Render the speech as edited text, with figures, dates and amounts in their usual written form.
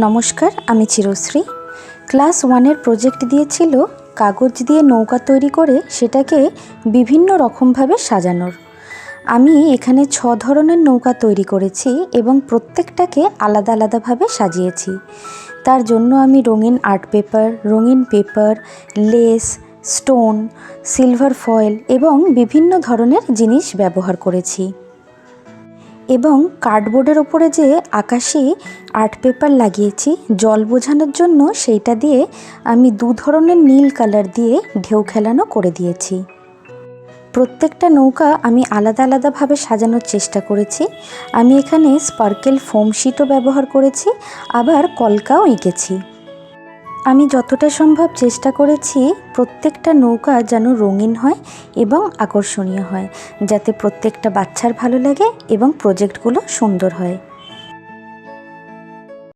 নমস্কার, আমি Chirashree. Class 1-এর project দিয়েছিল কাগজ দিয়ে নৌকা তৈরি করে সেটাকে বিভিন্ন রকমভাবে সাজানোর। আমি এখানে 6 ধরনের নৌকা তৈরি করেছি এবং প্রত্যেকটাকে আলাদা আলাদাভাবে সাজিয়েছি। তার জন্য আমি রঙিন আর্ট পেপার, রঙিন paper, less, stone, silver foil এবং বিভিন্ন ধরনের জিনিস ব্যবহার করেছি। এবং কার্ডবোর্ডের ওপরে যে আকাশি আর্ট পেপার লাগিয়েছি জল বোঝানোর জন্য, সেইটা দিয়ে আমি 2 ধরনের নীল কালার দিয়ে ঢেউ খেলানো করে দিয়েছি। প্রত্যেকটা নৌকা আমি আলাদা আলাদাভাবে সাজানোর চেষ্টা করেছি। আমি এখানে স্পার্কেল ফোম শিটও ব্যবহার করেছি, আবার কলকাও এঁকেছি। আমি যতটা সম্ভব চেষ্টা করেছি প্রত্যেকটা নৌকা যেন রঙিন হয় এবং আকর্ষণীয় হয়, যাতে প্রত্যেকটা বাচ্চার ভালো লাগে এবং প্রজেক্টগুলো সুন্দর হয়।